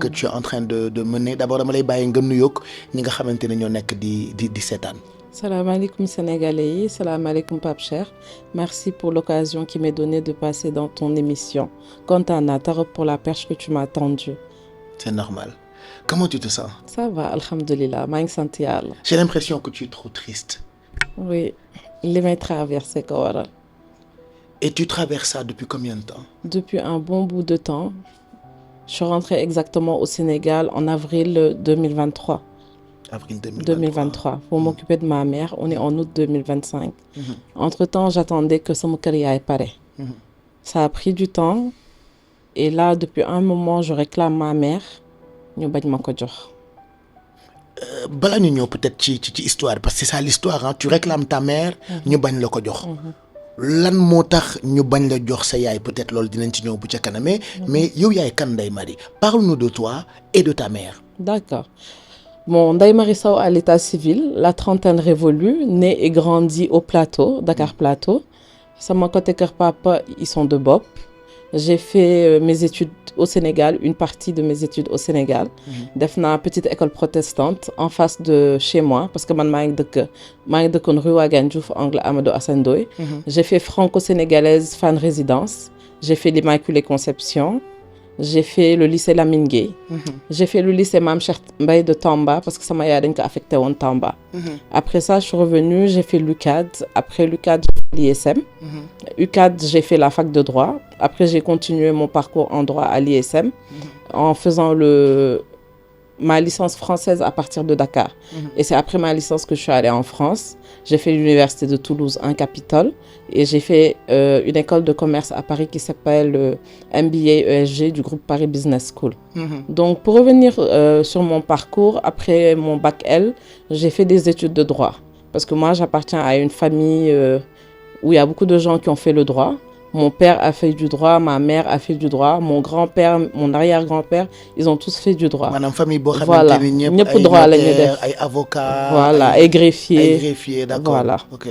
que tu es en train de mener. D'abord dama lay bàyyi nga nuyoog ñi nga xamante ne ñoo nekk di seetaan. Salam alaikum Sénégalais, salam alaikum Pape Cheikh. Merci pour l'occasion qui m'est donnée de passer dans ton émission. Content naa trop pour la perche que tu m'as tendue. C'est normal. Comment tu te sens? Ça va, alhamdoulilah, maa ngi sant Yàlla. J'ai l'impression que tu es trop triste. Oui, li may traversé ko waral. Et tu traverses ça depuis combien de temps? Depuis un bon bout de temps. Je suis rentrée exactement au Sénégal en avril 2023. Avril 2023 pour m'occuper de ma mère. On est en août 2025. Entre-temps, j'attendais que sama kër yaay pare. Ça a pris du temps. Et là, depuis un moment, je réclame ma mère. ñu bañ ma ko jox. Bala ñu ñëw peut-être ci histoire parce que c'est ça l'histoire hein. Tu réclames ta mère. ñu bañ la ko jox. Lan moo tax ñu bañ la jox sa yaay peut-être loolu dinañ ci ñëw bu ca kaname. Mais yow yaay kan Ndeye Marie? Parle-nous de toi et de ta mère. D'accord. Bon, Ndeye Marie Sow à l'état civil, la trentaine révolue, née et grandie au Plateau, Dakar Plateau. Sama côté kër papa, ils sont de Bopp. J'ai fait mes études au Sénégal, une partie de mes études au Sénégal. Def naa petite école protestante en face de chez moi parce que man maa ngi dëkkoon rue Ouagane Diouf angle Amadou Assane Ndoye. J'ai fait franco-sénégalaise Fann Résidence. J'ai fait l'Immaculée Conception. J'ai fait le lycée Lamine Gueye. J'ai fait le lycée Mame Cheikh Mbaye de Tamba parce que sama yaay dañ ko affecté woon Tamba. Après ça, je suis revenue, j'ai fait l'UCAD. Après l'UCAD, j'ai fait l'ISM. UCAD, j'ai fait la fac de droit. Après, j'ai continué mon parcours en droit à l'ISM en faisant ma licence française à partir de Dakar. Et c'est après ma licence que je suis allée en France. J'ai fait l'université de Toulouse, un Capitole. Et j'ai fait une école de commerce à Paris qui s'appelle MBA ESG du groupe Paris Business School. Donc, pour revenir sur mon parcours, après mon bac L, j'ai fait des études de droit. Parce que moi, j'appartiens à une famille où il y a beaucoup de gens qui ont fait le droit. Mon père a fait du droit, ma mère a fait du droit, mon grand-père, mon arrière-grand-père, ils ont tous fait du droit. Madame famille boo voilà. xamante ni ñëpp droit la ñu def ay avocats. Voilà, ay greffiers. Ay greffiers, d'accord. Voilà. OK.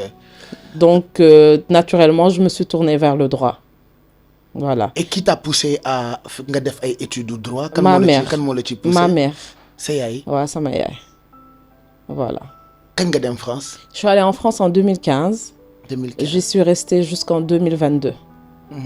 Donc, naturellement, je me suis tournée vers le droit. Voilà. Et qui t'a poussé à nga def ay études de droit? Ma mère. Kan moo la ci poussé? Ma mère. Sa yaay? Ouais, sama yaay. Voilà. Kañ nga dem France? Je suis allée en France en 2015. 2015. J'y suis restée jusqu'en 2022.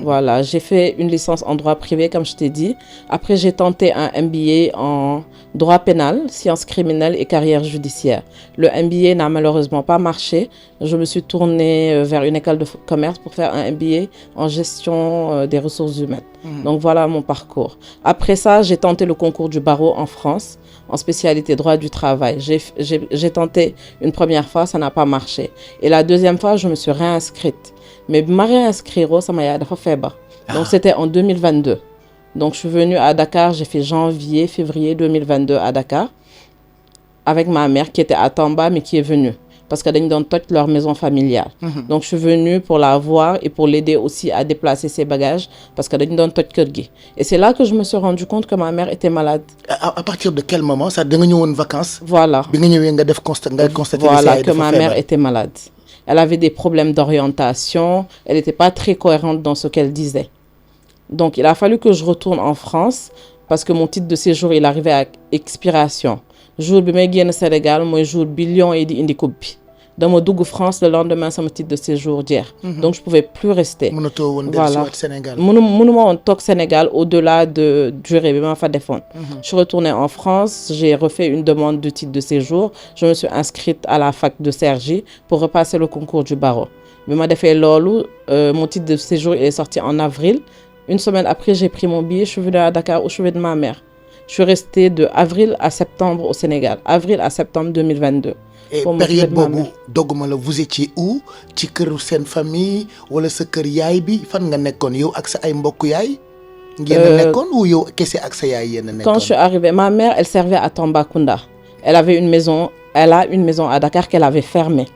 Voilà, j'ai fait une licence en droit privé, comme je t'ai dit. Après, j'ai tenté un MBA en droit pénal, sciences criminelles et carrière judiciaire. Le MBA n'a malheureusement pas marché. Je me suis tournée vers une école de commerce pour faire un MBA en gestion des ressources humaines. Donc, voilà mon parcours. Après ça, j'ai tenté le concours du barreau en France, en spécialité droit du travail. J'ai tenté une première fois, ça n'a pas marché. Et la deuxième fois, je me suis réinscrite. Mais ma réinscrire, ça m'a dafa feebar. Donc c'était en 2022. Donc je suis venue à Dakar, j'ai fait janvier, février 2022 à Dakar avec ma mère qui était à Tamba mais qui est venue parce que dañ doon toj leur maison familiale. Donc je suis venue pour la voir et pour l'aider aussi à déplacer ses bagages parce que dañ doon toj kër gi. Et c'est là que je me suis rendu compte que ma mère était malade. À partir de quel moment ça da nga ñëwoon vacances? Voilà. Bi nga ñëwee nga def constater voilà que ma mère était malade. Elle avait des problèmes d'orientation. Elle n'était pas très cohérente dans ce qu'elle disait. Donc, il a fallu que je retourne en France parce que mon titre de séjour, il arrivait à expiration. Jour bi may génn Sénégal, mooy jour bi Lions yi di indi coupe bi. Dama dugg France le lendemain sama titre de séjour jeex. Donc, je pouvais plus rester. Mënatoo woon voilà. dellusiwaat Sénégal. Mënuma woon toog Sénégal au-delà de durée bi ma fa defoon. Je suis retournée en France, j'ai refait une demande de titre de séjour. Je me suis inscrite à la fac de Cergy pour repasser le concours du barreau. Bi ma defee loolu, mon titre de séjour il est sorti en avril. Une semaine après, j'ai pris mon billet, je suis venue à Dakar au chevet de ma mère. Je suis restée de avril à septembre au Sénégal. Avril à septembre 2022. Et période boobu dogguma la vous étiez où? Ci këru seen famille wala sa kër yaay bi fan nga nekkoon yow ak sa ay mbokk yaay? Ngeen a nekkoon ou yow kese ak sa yaay yéen a nekkoon? Quand je suis arrivée, ma mère, elle servait à Tambacounda. Elle a une maison à Dakar qu'elle avait fermée.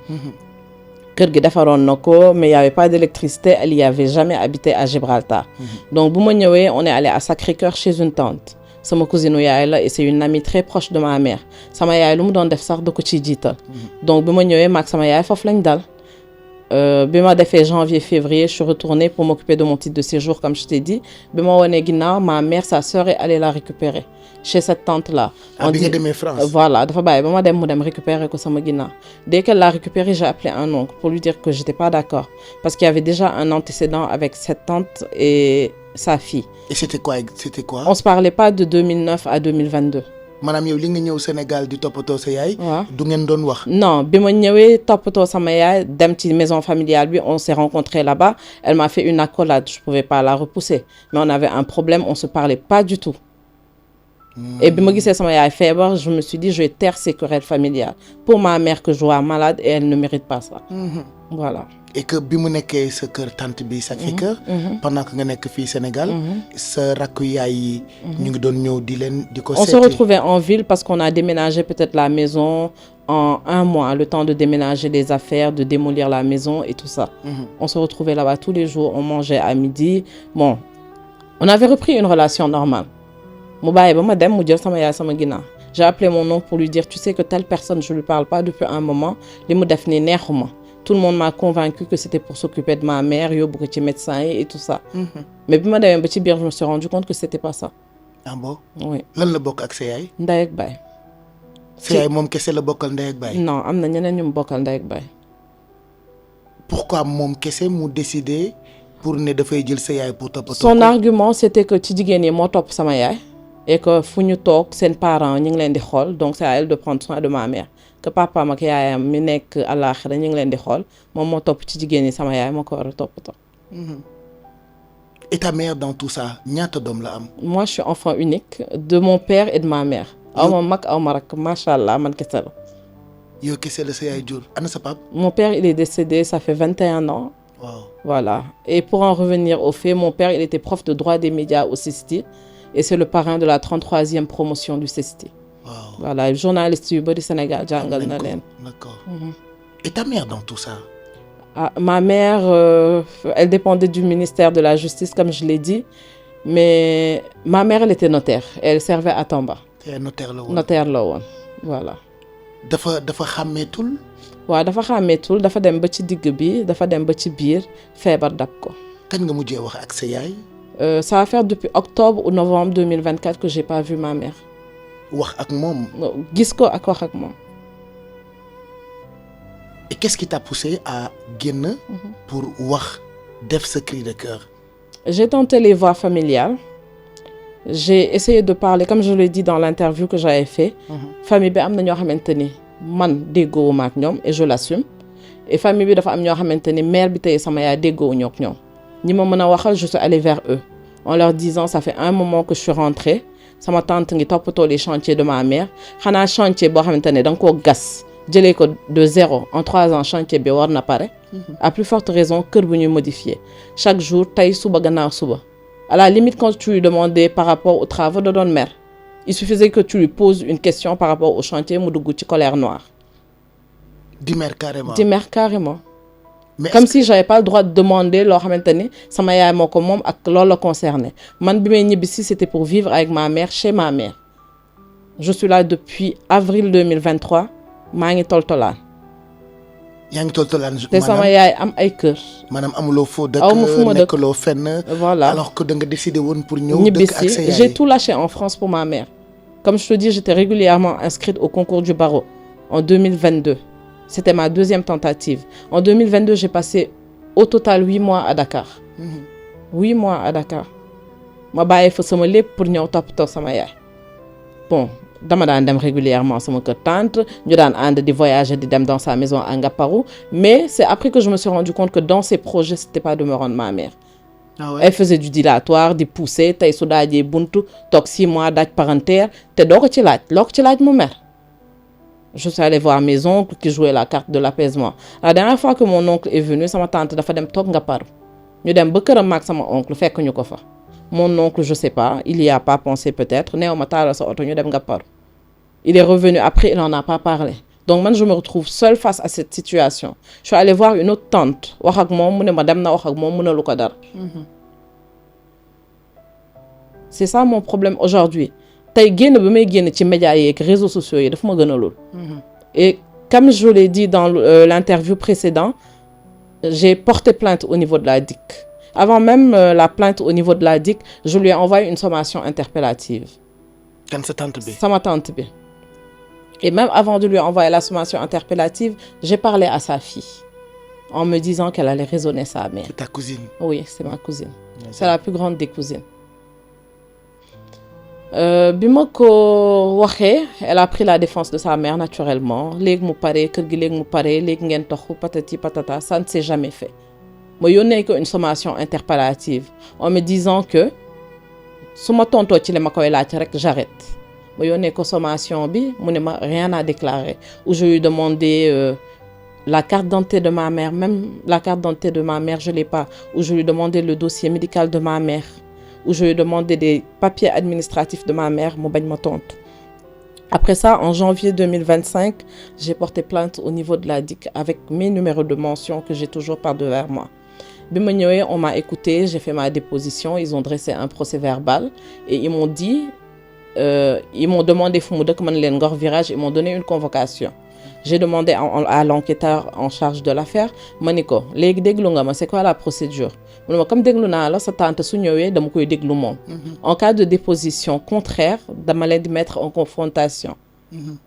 Kër gi defaroon na ko, mais il y avait pas d'électricité, elle y avait jamais habité à Gibraltar. Donc bu ma ñëwee, on est allé à Sacré-Cœur chez une tante. Sama cousine yaay la et c'est une amie très proche de ma mère. Sama yaay lu mu doon def sax da ko ci jiital. Donc bi ma ñëwee maag sama yaay foofu lañ dal. bi ma defee janvier février je suis retournée pour m'occuper de mon titre de séjour comme je t'ai dit bi ma wanee ginnaaw ma mère sa sœur est allée la récupérer chez cette tante là. bi nga demee France. Voilà dafa bàyyi ba ma dem mu dem récupérer ko sama ginnaaw dès qu'elle l'a récupéré j'ai appelé un oncle pour lui dire que j'étais pas d'accord parce qu'il y avait déjà un antécédent avec cette tante et sa fille. Et c'était quoi? On se parlait pas de 2009 à 2022. maanaam yow li nga ñëw Sénégal di toppatoo sa yaay. waaw du ngeen doon wax. non bi ma ñëwee toppatoo sama yaay dem ci maison familiale bi on s'est rencontrés là-bas elle m'a fait une accolade je pouvais pas la repousser mais on avait un problème on se parlait pas du tout. Et bi ma gisee sama yaay feebar je me suis dit je vais taire ces querelles familiales pour ma mère que je vois malade et elle ne mérite pas ça. Voilà. Et que bi mu nekkee sa kër tante bi Sacré-Cœur. pendant que nga nekk fii Sénégal. sa rakku yaay yi. ñu ngi doon ñëw di ko on se retrouvait en ville parce qu'on a déménagé peut-être la maison en 1 mois le temps de déménager les affaires de démolir la maison et tout ça. On se retrouvait là-bas tous les jours on mangeait à midi bon on avait repris une relation normale. mu bàyyi ba ma dem mu jël sama yaay sama ginnaaw j'ai appelé mon oncle pour lui dire tu sais que telle personne je lui parle pas depuis un moment li mu def nii neexuma tout le monde m'a convaincu que c'était pour s'occuper de ma mère yóbbu ko ci médecin yi et tout ça. Mais bi ma demee ba ci biir je me suis rendu compte que c'était pas ça. ah bon. oui lan la bokk ak sa yaay. ndey ak baay. sa yaay moom kese la bokkal ndey ak baay. non am na ñeneen ñu mu bokkal ndey ak baay. pourquoi moom kese mu décidé pour ne dafay jël sa yaay pour toppatoo. son argument c'était que ci jigéen yi moo topp sama yaay. et que fu ñu toog seen parents ñu ngi leen di xool donc c'est à elle de prendre soin de ma mère que papaam ak yaayam mi nekk àllaaxira ñu ngi leen di xool moom moo topp ci jigéen ñi sama yaay moo ko war a toppatoo. Et ta mère dans tout ça ñaata doom la am. moi je suis enfant unique de mon père et de ma mère. aw ma mag aw ma rakk macha allah man kese la. yow kese la sa yaay jur ana sa pap. mon père il est décédé ça fait 21 ans. Wow. Voilà et pour en revenir au fait mon père il était prof de droit des médias au CESTI. Et c'est le parrain de la 33e promotion du CESTI. Wow. Voilà journaliste yu bari Sénégal jàngal na leen. D'accord. Et ta mère dans tout ça. Ah, ma mère elle dépendait du ministère de la justice comme je l'ai dit mais ma mère elle était notaire elle servait à Tamba. te notaire la woon. notaire la woon voilà. dafa xàmmeetul. waaw dafa xàmmeetul dafa dem ba ci digg bi dafa dem ba ci biir feebar dab ko. kañ nga mujjee wax ak sa yaay. Ça va faire depuis octobre ou novembre 2024 que j'ai pas vu ma mère. wax ak moom. gis ko ak wax ak moom. Et qu'est-ce qui t'a poussé à génn pour wax def ce cri de cœur. J'ai tenté les voies familiales. J'ai essayé de parler comme je l'ai dit dans l'interview que j'avais fait. Famille bi am na ñoo xamante ni man déggoowuma ak ñoom et je l'assume. Et famille bi dafa am ñoo xamante ni mère bi tey sama yaay déggoowuñu ak ñoom. ñi ma mën a waxal je suis allée vers eux en leur disant ça fait un moment que je suis rentrée sama tante ngi toppatoo les chantiers de ma mère xanaa chantier boo xamante ne da nga koo gas jëlee ko de 0 en 3 ans chantier bi war na pare. À plus forte raison kër bu ñuy modifier chaque jour tey suba gannaaw suba à la limite quand tu lui demandais par rapport aux travaux da doon mer il suffisait que tu lui poses une question par rapport au chantier mu dugg ci colère noire. di mer carrément. di mer carrément. Mais comme si j'avais pas le droit de demander loo xamante ni sama yaay moo ko moom ak loolu la concerné man bi may ñibbisi c'était pour vivre avec ma mère chez ma mère je suis là depuis avril 2023 maa ngi toltolaan. yaa ngi toltolaan. te sama yaay am ay kër. maanaam amuloo foo dëkk. aw ma fu ma dëkk nekkaloo fenn. voilà alors que da nga décidé woon pour ñëw dëkk ak sa yaay. j'ai tout lâché en France pour ma mère comme je te dis j'étais régulièrement inscrite au concours du barreau en 2022. C'était ma 2e tentative. En 2022, j'ai passé au total 8 mois à Dakar. 8 mois à Dakar. Ma bàyyi fa sama lépp pour ñëw toppatoo sama yaay. Bon, dama daan dem régulièrement sama kër tante, ñu daan ànd di voyager di dem dans sa maison à Ngaparou, mais c'est après que je me suis rendu compte que dans ses projets, c'était pas de me rendre ma mère. Ah ouais? Elle faisait du dilatoire, di pousser, tey su daajee buntu, toog 6 mois daaj parentaire, te doo ko ci laaj, loo ko ci laaj mu mer. Je suis allée voir mes oncles qui jouaient la carte de l'apaisement. La dernière fois que mon oncle est venu, sama tante dafa dem toog Ngaparou. Ñu dem ba këram maag sama oncle fekk ñu ko fa. Mon oncle, je sais pas, il y a pas pensé peut-être, néew ma taalal sa oto ñu dem Ngaparou. Il est revenu après, il en a pas parlé. Donc man je me retrouve seule face à cette situation. Je suis allée voir une autre tante, wax ak moom mu ne ma dem na wax ak moom mu ne lu ko dara. C'est ça mon problème aujourd'hui. Tey génn bi may génn ci médias yi ak réseaux sociaux yi daf ma gën a lool. Et comme je l'ai dit dans l'interview précédente j'ai porté plainte au niveau de la DIC. Avant même la plainte au niveau de la DIC, je lui ai envoyé une sommation interpellative. Kan sa tante bi. Sama tante bi. Et même avant de lui envoyer la sommation interpellative, j'ai parlé à sa fille en me disant qu'elle allait raisonner sa mère. C'est ta cousine. Oui, c'est ma cousine. D'accord. C'est la plus grande des cousines. Bi ma ko waxee, elle a pris la défense de sa mère naturellement. Léegi mu pare kër gi léegi mu pare léegi ngeen toxu patati patata, ça ne s'est jamais fait. Ma yónnee ko une sommation interpellative en me disant que su ma tontoo ci li ma koy laaj rek j'arrête. Ma yónnee ko sommation bi mu ne ma rien à déclarer. Où je lui ai demandé la carte d'identité de ma mère, même la carte d'identité de ma mère, je l'ai pas. Où je lui ai demandé le dossier médical de ma mère. Où je lui ai demandé des papiers administratifs de ma mère, mu bañ ma tontu. Après ça, en janvier 2025, j'ai porté plainte au niveau de la DIC avec mes numéros de mention que j'ai toujours par devers moi. Bi ma ñëwee, on m'a écouté, j'ai fait ma déposition, ils ont dressé un procès verbal et ils m'ont dit, ils m'ont demandé fu mu dëkk man leen Ngor Virage, ils m'ont donné une convocation. J'ai demandé à l'enquêteur en charge de l'affaire, ma ni ko léegi déglu nga ma c'est quoi la procédure? Mu ne ma comme déglu naa la sa tante su ñëwee dama koy déglu moom. En cas de déposition contraire, dama leen di mettre en confrontation.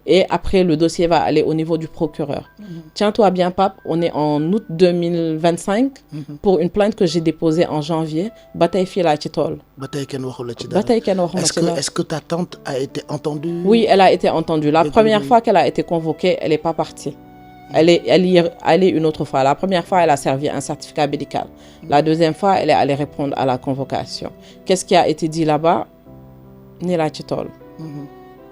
Et après, le dossier va aller au niveau du procureur. Tiens-toi bien, Pape, on est en août 2025 pour une plainte que j'ai déposée en janvier. Ba tey fii laa ci toll. Ba tey kenn waxu la ci dara. Ba tey kenn waxuma ci dara. Est-ce que ta tante a été entendue? Oui, elle a été entendue. La première fois qu'elle a été convoquée, elle n'est pas partie. Elle y est allée une autre fois. La première fois, elle a servi un certificat médical. La deuxième fois, elle est allée répondre à la convocation. Qu'est-ce qui a été dit là-bas? Ni laa ci toll.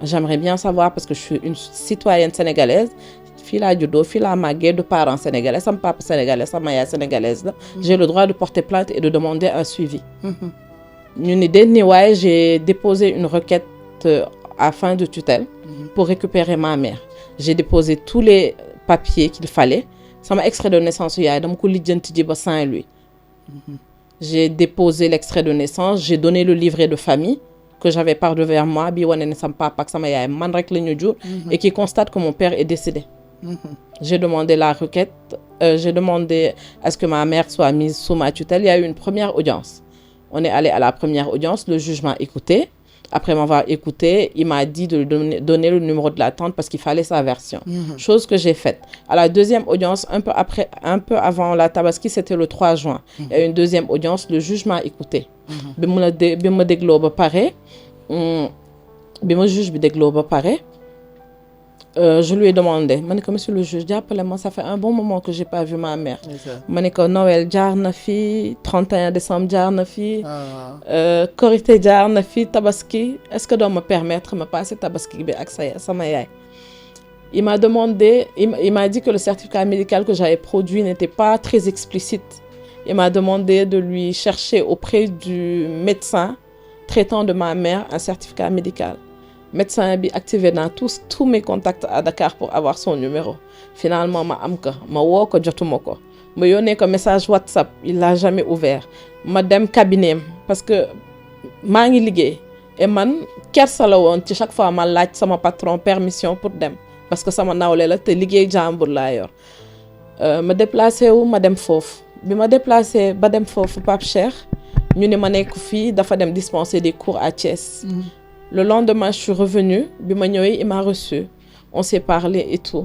J'aimerais bien savoir parce que je suis une citoyenne sénégalaise. Fii laa juddoo, fii laa màggee, de parents sénégalais, sama papa sénégalais, sama yaay sénégalaise la. J'ai le droit de porter plainte et de demander un suivi. Ñu ni déet ni waaye j'ai déposé une requête à fin de tutelle pour récupérer ma mère. J'ai déposé tous les papiers qu'il fallait. Sama extrait de naissance yaay dama ko lijjanti ji ba Saint-Louis. J'ai déposé l'extrait de naissance, j'ai donné le livret de famille que j'avais par devers moi, bi wane ne sama papa ak sama yaay man rek la ñu jur et qui constate que mon père est décédé. J'ai demandé la requête, j'ai demandé à ce que ma mère soit mise sous ma tutelle. Il y a eu une première audience. On est allé à la première audience, le juge m'a écouté. Après m'avoir écouté, il m'a dit de donner le numéro de la tante parce qu'il fallait sa version. Chose que j'ai faite. À la deuxième audience, un peu avant la Tabaski, c'était le 3 juin. Il y a eu une deuxième audience, le juge m'a écouté. Bi ma dégloo ba pare, bi ma juge bi dégloo ba pare, je lui ai demandé, ma ne ko monsieur le juge, jàppale-moi, ça fait un bon moment que j'ai pas vu ma mère. Ma ne ko Noël jaar na fi, 31 décembre jaar na fi, Korité jaar na fi, Tabaski, est-ce que doo ma permettre ma passer Tabaski bi ak sama yaay? Il m'a demandé, il m'a dit que le certificat médical que j'avais produit n'était pas très explicite. Il m'a demandé de lui chercher auprès du médecin traitant de ma mère un certificat médical. Médecin bi activé dans tous mes contacts à Dakar pour avoir son numéro. Finalement, ma am ko, ma woo ko jotuma ko. Ma yónnee ko message WhatsApp, il l'a jamais ouvert. Ma dem cabinet parce que maa ngi liggéey et man kersa la woon ci chaque fois ma laaj sama patron permission pour dem parce que sama nawle la te liggéey jàmbur laa yor. Ma déplacé wu ma dem foofu. Bi ma déplacé ba dem foofu Pape Cheikh ñu ne ma nekk fii dafa dem dispenser des cours à Thiès. Le lendemain, je suis revenue. Bi ma ñëwee, il m'a reçu. On s'est parlé et tout.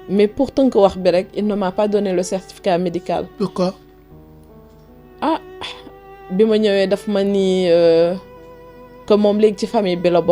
Mais pour tënk wax bi rek, il ne m'a pas donné le certificat médical. Pourquoi? Ah, bi ma ñëwee daf ma ni que moom léegi ci famille bi la bokk.